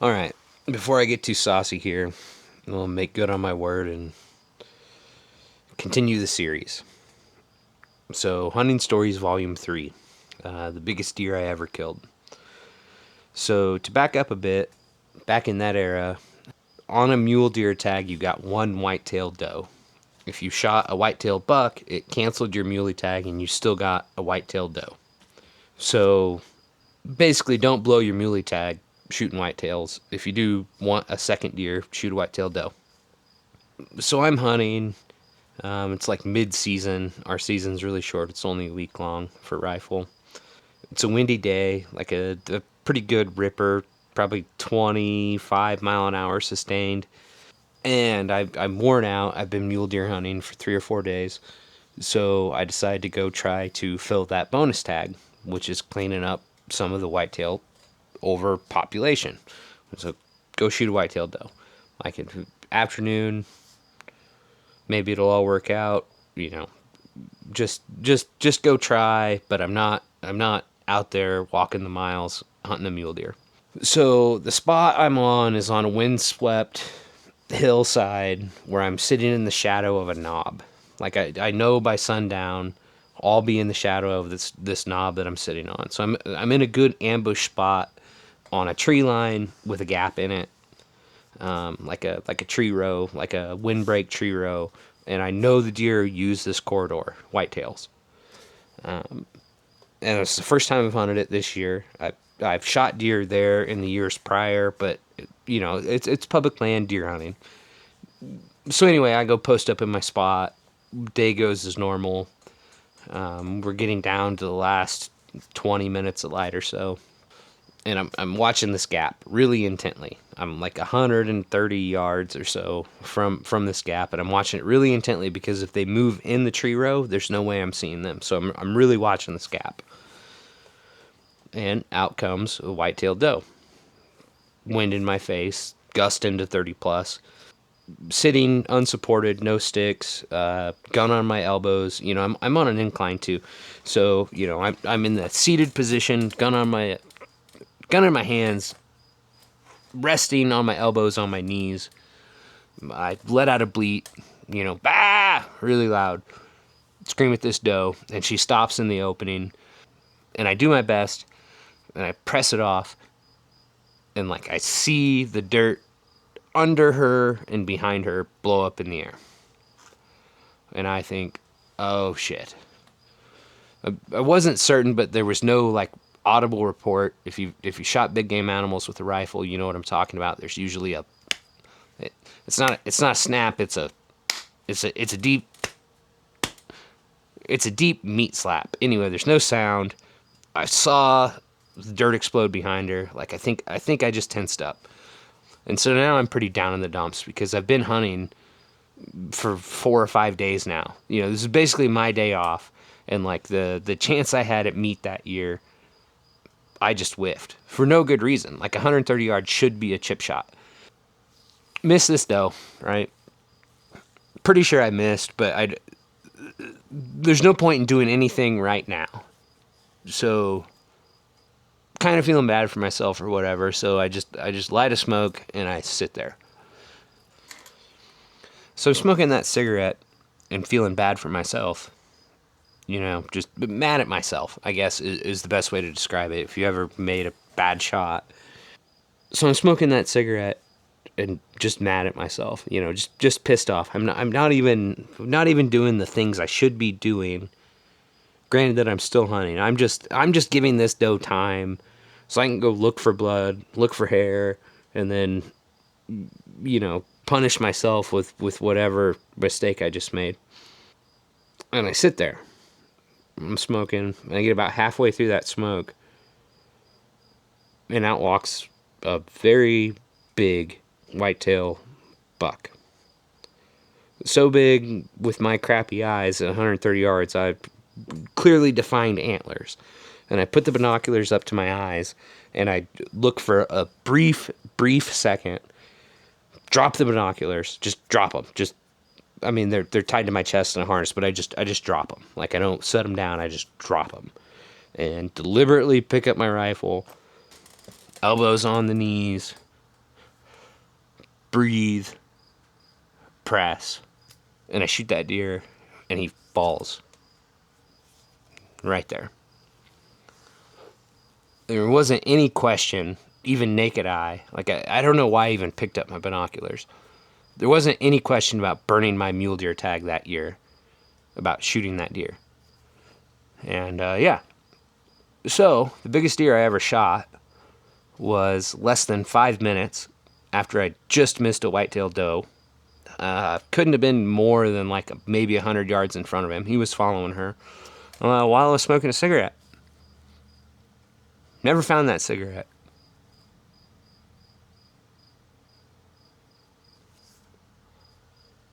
All right, before I get too saucy here, I'll make good on my word and continue the series. So, Hunting Stories Volume 3, the biggest deer I ever killed. So, to back up a bit, back in that era, on a mule deer tag, you got one white-tailed doe. If you shot a white-tailed buck, it canceled your muley tag and you still got a white-tailed doe. So, basically, don't blow your muley tag shooting whitetails. If you do want a second deer, shoot a white-tailed doe. So I'm hunting. It's like mid-season. Our season's really short. It's only a week long for rifle. It's a windy day, like a pretty good ripper, probably 25 mile an hour sustained. And I'm worn out. I've been mule deer hunting for 3 or 4 days. So I decided to go try to fill that bonus tag, which is cleaning up some of the whitetail overpopulation. So go shoot a whitetail doe. Like afternoon, maybe it'll all work out. You know, just go try. But I'm not out there walking the miles hunting a mule deer. So the spot I'm on is on a windswept hillside where I'm sitting in the shadow of a knob. Like I know by sundown I'll be in the shadow of this knob that I'm sitting on. So I'm in a good ambush spot on a tree line with a gap in it, like a tree row, like a windbreak tree row. And I know the deer use this corridor, whitetails. And it's the first time I've hunted it this year. I've shot deer there in the years prior, but it's public land deer hunting. So anyway, I go post up in my spot. Day goes as normal. We're getting down to the last 20 minutes of light or so, and I'm watching this gap really intently. I'm like 130 yards or so from this gap, and I'm watching it really intently because if they move in the tree row, there's no way I'm seeing them. So I'm really watching this gap. And out comes a white-tailed doe. Wind in my face, gust into 30 plus. Sitting unsupported, no sticks, gun on my elbows. I'm on an incline too, so I'm in that seated position, gun in my hands, resting on my elbows on my knees. I let out a bleat, bah, really loud, scream at this doe, and she stops in the opening, and I do my best, and I press it off, and like I see the dirt under her and behind her blow up in the air. And I think, oh shit. I wasn't certain, but there was no like audible report. If you shot big game animals with a rifle, you know what I'm talking about. There's usually it's not a snap, it's a deep meat slap. Anyway, there's no sound. I saw the dirt explode behind her. Like I think I just tensed up. And so now I'm pretty down in the dumps because I've been hunting for 4 or 5 days now. This is basically my day off. And like the chance I had at meat that year, I just whiffed for no good reason. Like 130 yards should be a chip shot. Missed this doe, right? Pretty sure I missed, but there's no point in doing anything right now. So kind of feeling bad for myself or whatever, so I just light a smoke and I sit there. So I'm smoking that cigarette and feeling bad for myself. Just mad at myself, I guess, is the best way to describe it if you ever made a bad shot. So I'm smoking that cigarette and just mad at myself, just pissed off. I'm not even doing the things I should be doing. Granted that I'm still hunting. I'm just giving this doe time so I can go look for blood, look for hair, and then, punish myself with whatever mistake I just made. And I sit there. I'm smoking. And I get about halfway through that smoke. And out walks a very big whitetail buck. So big with my crappy eyes at 130 yards, I clearly defined antlers. And I put the binoculars up to my eyes, and I look for a brief second, drop the binoculars, just drop them. They're tied to my chest in a harness, but I just drop them. Like, I don't set them down, I just drop them. And deliberately pick up my rifle, elbows on the knees, breathe, press, and I shoot that deer, and he falls right there. There wasn't any question, even naked eye. Like, I don't know why I even picked up my binoculars. There wasn't any question about burning my mule deer tag that year, about shooting that deer. And yeah. So, the biggest deer I ever shot was less than 5 minutes after I just missed a white-tailed doe. Couldn't have been more than like maybe 100 yards in front of him. He was following her while I was smoking a cigarette. Never found that cigarette.